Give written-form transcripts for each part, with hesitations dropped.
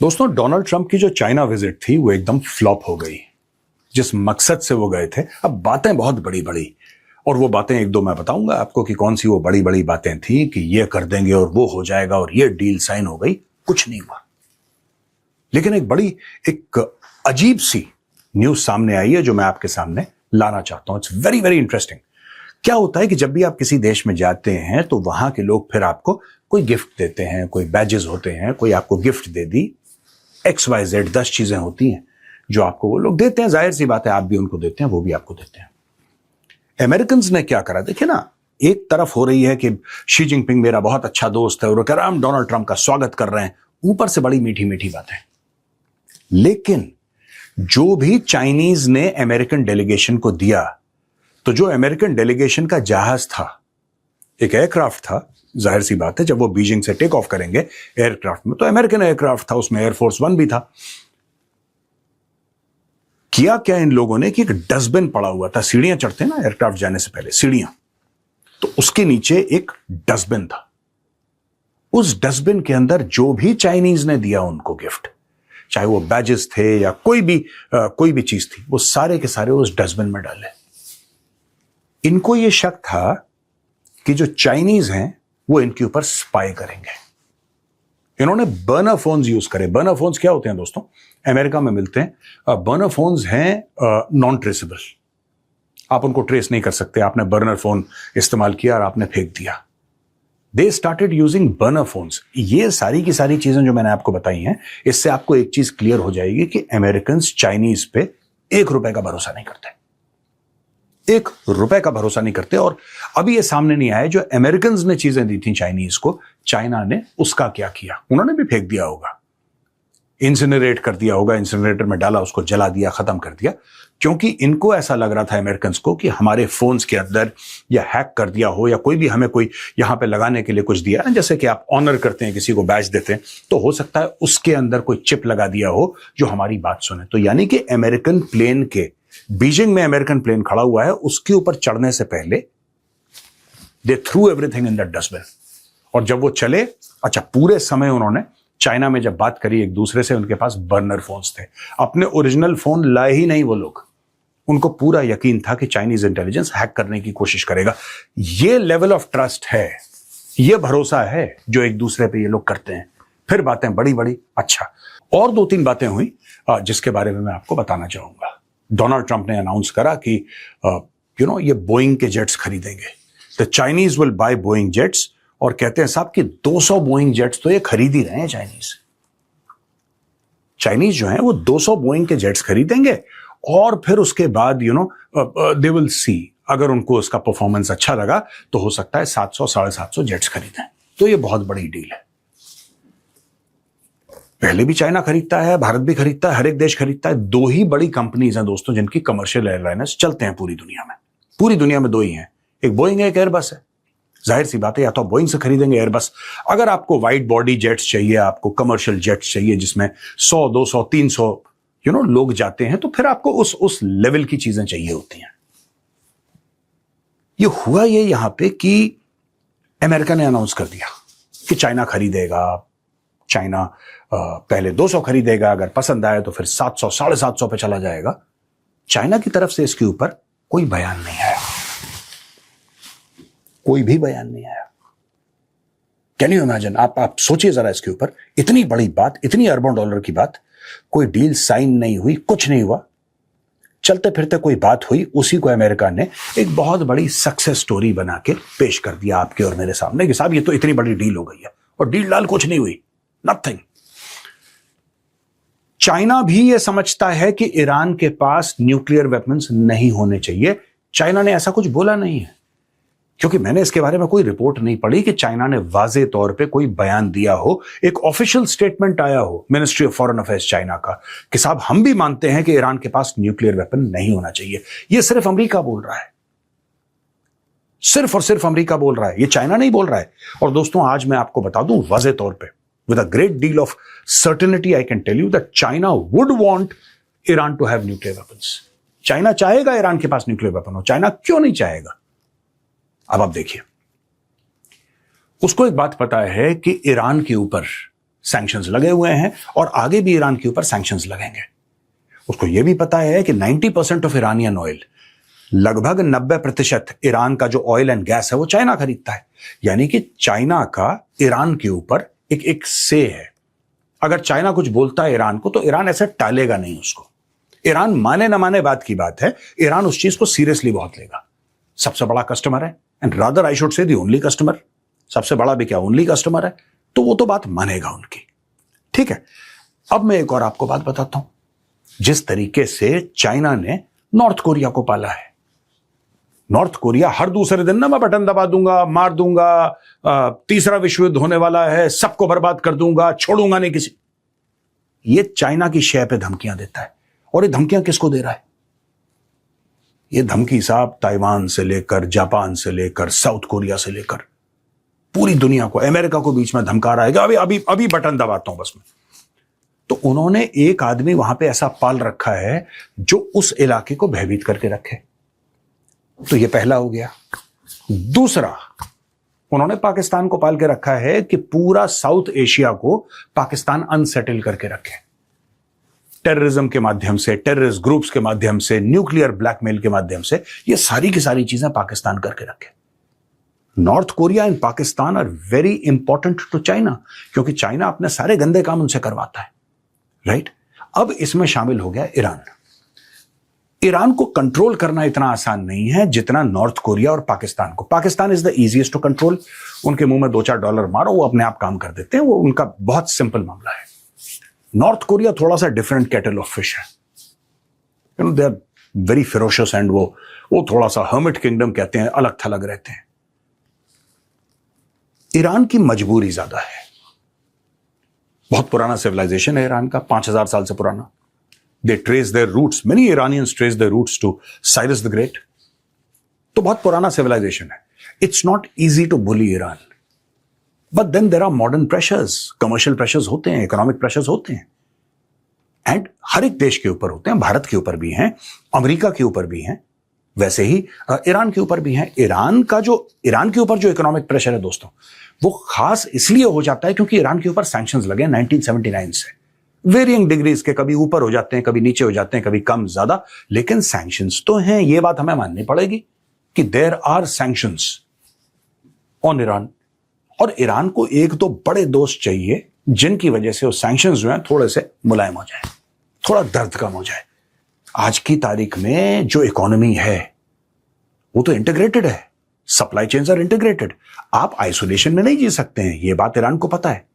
दोस्तों, Donald Trump की जो चाइना विजिट थी वो एकदम फ्लॉप हो गई। जिस मकसद से वो गए थे, अब बातें बहुत बड़ी बड़ी, और वो बातें एक दो मैं बताऊंगा आपको कि कौन सी वो बड़ी बड़ी बातें थी कि ये कर देंगे और वो हो जाएगा और ये डील साइन हो गई। कुछ नहीं हुआ। लेकिन एक अजीब सी न्यूज सामने आई है जो मैं आपके सामने लाना चाहता हूं। It's very very interesting. क्या होता है कि जब भी आप किसी देश में जाते हैं तो वहां के लोग फिर आपको कोई गिफ्ट देते हैं, कोई बैजेस होते हैं, कोई आपको गिफ्ट दे दी, XYZ 10 चीजें होती हैं जो आपको वो लोग देते हैं। जाहिर सी बात है, आप भी उनको देते हैं, वो भी आपको देते हैं। अमेरिकन ने क्या करा, देखिए ना, एक तरफ हो रही है कि शी जिनपिंग मेरा बहुत अच्छा दोस्त है और कह रहा हम डोनाल्ड ट्रंप का स्वागत कर रहे हैं, ऊपर से बड़ी मीठी मीठी बातें। लेकिन जो भी चाइनीज ने अमेरिकन डेलीगेशन को दिया, तो जो अमेरिकन डेलीगेशन का जहाज था, एक एयरक्राफ्ट था, जाहिर सी बात है जब वो बीजिंग से टेक ऑफ करेंगे एयरक्राफ्ट में, तो अमेरिकन एयरक्राफ्ट था, उसमें एयरफोर्स वन भी था। किया क्या इन लोगों ने कि एक डस्टबिन पड़ा हुआ था, सीढ़ियां चढ़ते हैं ना एयरक्राफ्ट जाने से पहले, सीढ़ियां, तो उसके नीचे एक डस्टबिन था। उस डस्टबिन के अंदर जो भी चाइनीज ने दिया उनको गिफ्ट, चाहे वो बैजेस थे या कोई भी चीज थी, वो सारे के सारे उस डस्टबिन में डाले। इनको यह शक था कि जो चाइनीज हैं वो इनके ऊपर स्पाई करेंगे। इन्होंने बर्नर फोन्स यूज करे। बर्नर फोन्स क्या होते हैं दोस्तों, अमेरिका में मिलते हैं। बर्नर फोन्स हैं नॉन ट्रेसेबल, आप उनको ट्रेस नहीं कर सकते। आपने बर्नर फोन इस्तेमाल किया और आपने फेंक दिया। They started using burner phones. ये सारी की सारी चीजें जो मैंने आपको बताई हैं, इससे आपको एक चीज क्लियर हो जाएगी कि अमेरिकन चाइनीज पे ₹1 का भरोसा नहीं करते, ₹1 का भरोसा नहीं करते। और अभी ये सामने नहीं आया जो अमेरिकन ने चीजें दी थी चाइनीज को, चाइना ने उसका क्या किया। उन्होंने भी फेंक दिया होगा, इंसिनरेट कर दिया होगा, इंसिनरेटर में डाला, उसको जला दिया, खत्म कर दिया। क्योंकि इनको ऐसा लग रहा था अमेरिकन को कि हमारे फोन्स के अंदर या हैक कर दिया हो, या कोई भी हमें कोई यहां पे लगाने के लिए कुछ दिया ना, जैसे कि आप ऑनर करते हैं, किसी को बैज देते हैं, तो हो सकता है उसके अंदर कोई चिप लगा दिया हो जो हमारी बात सुने। तो यानी कि अमेरिकन प्लेन के, बीजिंग में अमेरिकन प्लेन खड़ा हुआ है, उसके ऊपर चढ़ने से पहले they threw everything in that dustbin. और जब वो चले, अच्छा, पूरे समय उन्होंने चाइना में जब बात करी एक दूसरे से, उनके पास बर्नर फोन्स थे, अपने ओरिजिनल फोन लाए ही नहीं वो लोग। उनको पूरा यकीन था कि चाइनीज इंटेलिजेंस हैक करने की कोशिश करेगा। ये लेवल ऑफ ट्रस्ट है, ये भरोसा है जो एक दूसरे पे ये लोग करते हैं। फिर बातें बड़ी बड़ी। अच्छा, और 2-3 बातें हुई जिसके बारे में मैं आपको बताना चाहूंगा। डोनाल्ड ट्रंप ने अनाउंस करा कि ये बोइंग के जेट्स खरीदेंगे, the Chinese will buy Boeing jets. और कहते हैं साहब कि 200 बोइंग जेट्स तो ये खरीद ही रहे हैं। चाइनीज जो हैं वो 200 बोइंग के जेट्स खरीदेंगे, और फिर उसके बाद दे विल सी, अगर उनको उसका परफॉर्मेंस अच्छा लगा तो हो सकता है 700-750 जेट्स खरीदें। तो ये बहुत बड़ी डील है। पहले भी चाइना खरीदता है, भारत भी खरीदता है, हर एक देश खरीदता है। 2 ही बड़ी कंपनीज हैं दोस्तों जिनकी कमर्शियल एयरलाइनर्स चलते हैं पूरी दुनिया में। पूरी दुनिया में 2 ही हैं, एक बोइंग है, एक एयरबस है। जाहिर सी बात है, या तो बोइंग से खरीदेंगे एयरबस। अगर आपको वाइड बॉडी जेट्स चाहिए, आपको कमर्शियल जेट्स चाहिए जिसमें 100, 200, 300 लोग जाते हैं, तो फिर आपको उस लेवल की चीजें चाहिए होती हैं। ये हुआ ये यहां पे कि अमेरिका ने अनाउंस कर दिया कि चाइना खरीदेगा। चाइना पहले 200 खरीदेगा, अगर पसंद आए तो फिर 700, 750 पे चला जाएगा। चाइना की तरफ से इसके ऊपर कोई बयान नहीं आया, कोई भी बयान नहीं आया। Can you imagine? आप सोचिए जरा इसके ऊपर, इतनी बड़ी बात, इतनी अरबों डॉलर की बात, कोई डील साइन नहीं हुई, कुछ नहीं हुआ। चलते फिरते कोई बात हुई, उसी को अमेरिका ने एक बहुत बड़ी सक्सेस स्टोरी बना के पेश कर दिया आपके और मेरे सामने कि साहब ये तो इतनी बड़ी डील हो गई है, और डील डाल कुछ नहीं हुई, नथिंग। चाइना भी यह समझता है कि ईरान के पास न्यूक्लियर वेपन्स नहीं होने चाहिए। चाइना ने ऐसा कुछ बोला नहीं है, क्योंकि मैंने इसके बारे में कोई रिपोर्ट नहीं पढ़ी कि चाइना ने वाज़े तौर पे कोई बयान दिया हो, एक ऑफिशियल स्टेटमेंट आया हो ministry of foreign affairs China का कि साहब हम भी मानते हैं कि ईरान के पास न्यूक्लियर वेपन नहीं होना चाहिए। यह सिर्फ अमेरिका बोल रहा है, सिर्फ और सिर्फ अमेरिका बोल रहा है, यह चाइना नहीं बोल रहा है। और दोस्तों, आज मैं आपको बता दूं वाज़े तौर पे, with a great deal of certainty, I can tell you that China would want Iran to have nuclear weapons. China चाहेगा ईरान के पास न्यूक्लियर वेपन हो। चाइना क्यों नहीं चाहेगा? अब आप देखिए, उसको एक बात पता है कि ईरान के ऊपर सैंक्शंस लगे हुए हैं और आगे भी ईरान के ऊपर सैंक्शंस लगेंगे। उसको यह भी पता है कि 90% ऑफ ईरानियन ऑयल, लगभग 90% ईरान का जो ऑयल एंड गैस है वो चाइना खरीदता है। यानी कि चाइना का ईरान के ऊपर एक से है। अगर चाइना कुछ बोलता है ईरान को तो ईरान ऐसे टालेगा नहीं उसको। ईरान माने न माने बात की बात है, ईरान उस चीज को सीरियसली बहुत लेगा। सबसे बड़ा कस्टमर है, and rather I should say the only customer. सबसे बड़ा भी क्या, ओनली कस्टमर है, तो वो तो बात मानेगा उनकी। ठीक है, अब मैं एक और आपको बात बताता हूं। जिस तरीके से चाइना ने नॉर्थ कोरिया को पाला है, नॉर्थ कोरिया हर दूसरे दिन ना मैं बटन दबा दूंगा, मार दूंगा, तीसरा विश्व युद्ध होने वाला है, सबको बर्बाद कर दूंगा, छोड़ूंगा नहीं किसी। ये चाइना की शय पे धमकियां देता है। और ये धमकियां किसको दे रहा है? ये धमकी साहब ताइवान से लेकर, जापान से लेकर, साउथ कोरिया से लेकर पूरी दुनिया को, अमेरिका को बीच में धमका रहा है कि अभी अभी अभी बटन दबाता हूं बस में। तो उन्होंने एक आदमी वहां पे ऐसा पाल रखा है जो उस इलाके को भयभीत करके रखे। तो ये पहला हो गया। दूसरा, उन्होंने पाकिस्तान को पाल के रखा है कि पूरा साउथ एशिया को पाकिस्तान अनसेटल करके रखे, टेररिज्म के माध्यम से, टेररिस्ट ग्रुप्स के माध्यम से, न्यूक्लियर ब्लैकमेल के माध्यम से। ये सारी की सारी चीजें पाकिस्तान करके रखे। North Korea and Pakistan are very important to China, क्योंकि चाइना अपने सारे गंदे काम उनसे करवाता है, राइट? अब इसमें शामिल हो गया ईरान। ईरान को कंट्रोल करना इतना आसान नहीं है जितना नॉर्थ कोरिया और पाकिस्तान को। Pakistan is the easiest to control. उनके मुंह में $2-4 मारो, वो अपने आप काम कर देते हैं, वो उनका बहुत सिंपल मामला है। नॉर्थ कोरिया थोड़ा सा डिफरेंट कैटल ऑफ फिश है, you know, they are very ferocious and वो थोड़ा सा हर्मिट किंगडम कहते हैं, अलग थलग रहते हैं। ईरान की मजबूरी ज्यादा है। बहुत पुराना सिविलाइजेशन है ईरान का, 5000 साल से पुराना। They trace their roots. Many Iranians trace their roots to Cyrus the Great. तो बहुत पुराना civilization है. It's not easy to bully Iran. But then there are modern pressures. Commercial pressures होते हैं, economic pressures होते हैं. And हर एक देश के ऊपर होते हैं, भारत के ऊपर भी हैं, अमेरिका के ऊपर भी हैं, वैसे ही ईरान के ऊपर भी हैं। ईरान के ऊपर जो इकोनॉमिक प्रेशर है दोस्तों, वो खास इसलिए हो जाता है क्योंकि ईरान के ऊपर सैंक्शंस लगे 1979 से। वेरियंग डिग्रीज के, कभी ऊपर हो जाते हैं, कभी नीचे हो जाते हैं, कभी कम ज्यादा, लेकिन सैंक्शंस तो हैं। ये बात हमें माननी पड़ेगी कि there are sanctions on Iran. और ईरान को एक दो बड़े दोस्त चाहिए जिनकी वजह से वो सैंक्शंस जो हैं थोड़े से मुलायम हो जाए, थोड़ा दर्द कम हो जाए। आज की तारीख में जो इकोनॉमी है वो तो इंटीग्रेटेड है, सप्लाई चेन्स आर इंटीग्रेटेड। आप आइसोलेशन में नहीं जी सकते हैं, ये बात ईरान को पता है।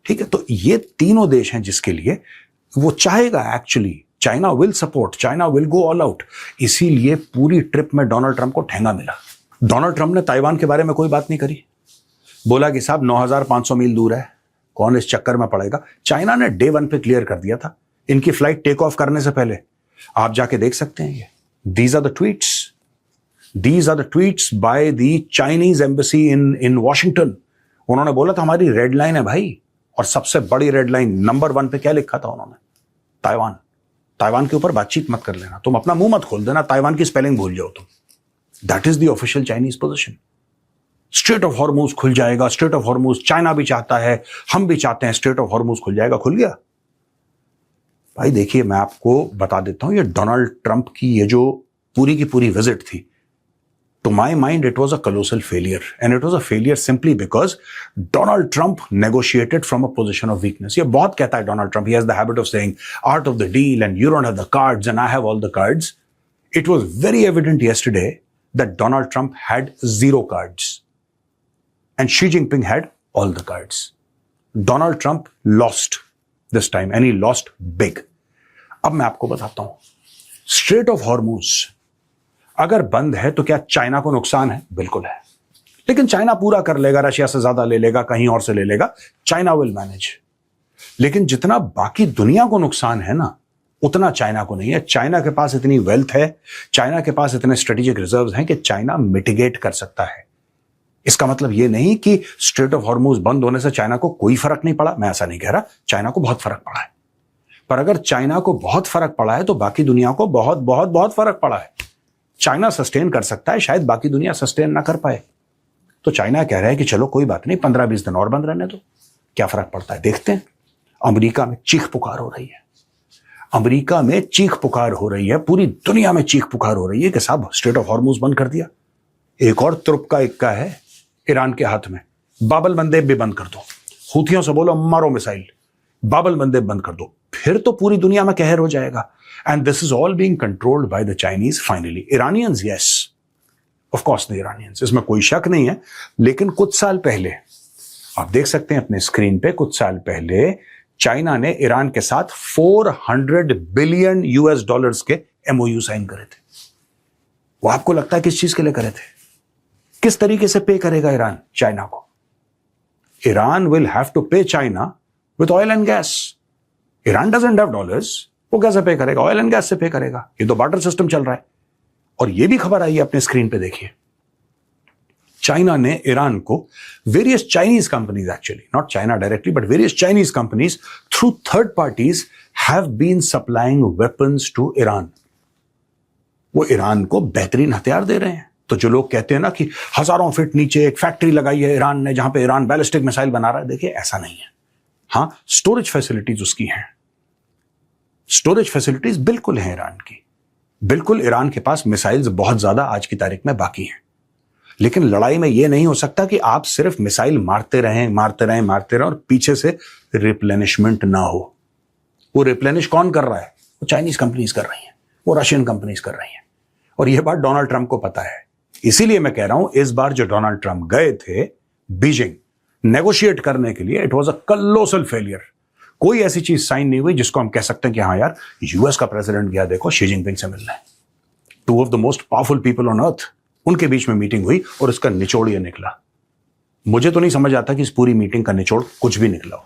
ठीक है, तो ये तीनों देश हैं जिसके लिए वो चाहेगा actually, China will support, China will go all out. इसीलिए पूरी ट्रिप में डोनाल्ड ट्रंप को ठेंगा मिला। डोनाल्ड ट्रंप ने ताइवान के बारे में कोई बात नहीं करी, बोला कि साहब 9500 मील दूर है, कौन इस चक्कर में पड़ेगा। चाइना ने डे 1 पे क्लियर कर दिया था, इनकी फ्लाइट टेक ऑफ करने से पहले। आप जाके देख सकते हैं, ये these are the tweets by the Chinese embassy in Washington. उन्होंने बोला था हमारी रेड लाइन है भाई, और सबसे बड़ी रेड लाइन नंबर 1 पे क्या लिखा था उन्होंने? ताइवान के ऊपर बातचीत मत कर लेना, तुम अपना मुंह मत खोल देना, ताइवान की स्पेलिंग भूल जाओ तुम। That is the official Chinese position. Straight of Hormuz खुल जाएगा, स्ट्रेट ऑफ हॉर्मुज चाइना भी चाहता है, हम भी चाहते हैं स्ट्रेट ऑफ हॉर्मुज खुल जाएगा। खुल गया भाई। देखिए, मैं आपको बता देता हूं, ये डोनाल्ड ट्रंप की ये जो पूरी की पूरी विजिट थी, to my mind, it was a colossal failure. And it was a failure simply because Donald Trump negotiated from a position of weakness. ये बहुत कहता है Donald Trump. He has the habit of saying, art of the deal, and you don't have the cards, and I have all the cards. It was very evident yesterday that Donald Trump had 0 cards. And Xi Jinping had all the cards. Donald Trump lost this time, and he lost big. अब मैं आपको बताता हूं, Strait of Hormuz अगर बंद है तो क्या चाइना को नुकसान है? बिल्कुल है, लेकिन चाइना पूरा कर लेगा, रशिया से ज्यादा ले लेगा, कहीं और से ले लेगा, चाइना विल मैनेज। लेकिन जितना बाकी दुनिया को नुकसान है ना, उतना चाइना को नहीं है। चाइना के पास इतनी वेल्थ है, चाइना के पास इतने स्ट्रेटेजिक रिजर्व्स हैं कि चाइना मिटिगेट कर सकता है। इसका मतलब यह नहीं कि स्ट्रेट ऑफ हॉर्मुज बंद होने से चाइना को कोई फर्क नहीं पड़ा, मैं ऐसा नहीं कह रहा। चाइना को बहुत फर्क पड़ा है, पर अगर चाइना को बहुत फर्क पड़ा है तो बाकी दुनिया को बहुत बहुत बहुत फर्क पड़ा है। चाइना सस्टेन कर सकता है, शायद बाकी दुनिया सस्टेन ना कर पाए। तो चाइना कह रहा है कि चलो कोई बात नहीं, 15-20 दिन और बंद रहने दो, क्या फर्क पड़ता है? देखते हैं। अमेरिका में चीख पुकार हो रही है, अमेरिका में चीख पुकार हो रही है, पूरी दुनिया में चीख पुकार हो रही है कि साहब स्ट्रेट ऑफ हॉर्मुज बंद कर दिया। एक और तुर्क का इक्का है ईरान के हाथ में, बाबल मंदेब भी बंद कर दो, हूथियों से बोलो मारो मिसाइल, बाबल मंदेब बंद कर दो, फिर तो पूरी दुनिया में कहर हो जाएगा। And this is all being controlled by the Chinese finally. Iranians, yes of course the Iranians, इसमें कोई शक नहीं है। लेकिन कुछ साल पहले आप देख सकते हैं अपने स्क्रीन पे, कुछ साल पहले चाइना ने ईरान के साथ 400 बिलियन यूएस डॉलर्स के एमओयू साइन करे थे। वो आपको लगता है किस चीज के लिए करे थे? किस तरीके से पे करेगा ईरान चाइना को? ईरान विल हैव टू पे China with oil and gas. Iran doesn't have dollars, वो कैसे पे करेगा? ऑयल एंड गैस से पे करेगा। ये तो बार्टर सिस्टम चल रहा है। और ये भी खबर आई है, अपने स्क्रीन पे देखिए, चाइना ने ईरान को, various Chinese companies, actually not China directly but various Chinese companies through third parties have been supplying weapons to Iran. वो ईरान को बेहतरीन हथियार दे रहे हैं। तो जो लोग कहते हैं ना कि हजारों फीट नीचे एक फैक्ट्री लगाई है ईरान ने जहां पे ईरान बैलिस्टिक मिसाइल बना रहा है, देखिए ऐसा नहीं है। हां, स्टोरेज फैसिलिटीज उसकी हैं, स्टोरेज फैसिलिटीज बिल्कुल हैं ईरान की, बिल्कुल ईरान के पास मिसाइल्स बहुत ज्यादा आज की तारीख में बाकी हैं। लेकिन लड़ाई में यह नहीं हो सकता कि आप सिर्फ मिसाइल मारते रहें और पीछे से रिप्लेनिशमेंट ना हो। वो रिप्लेनिश कौन कर रहा है? वो चाइनीज कंपनीज कर रही हैं, वो रशियन कंपनीज कर रही हैं। और यह बात डोनाल्ड ट्रंप को पता है। इसीलिए मैं कह रहा हूं, इस बार जो डोनाल्ड ट्रंप गए थे बीजिंग नेगोशिएट करने के लिए, इट वॉज अ कलोसल फेलियर। कोई ऐसी चीज साइन नहीं हुई जिसको हम कह सकते हैं कि हाँ यार, यूएस का प्रेसिडेंट गया देखो शी जिनपिंग से मिलना है। Two of the most powerful people on earth, उनके बीच में मीटिंग हुई और इसका निचोड़ ये निकला। मुझे तो नहीं समझ आता कि इस पूरी मीटिंग का निचोड़ कुछ भी निकला हो।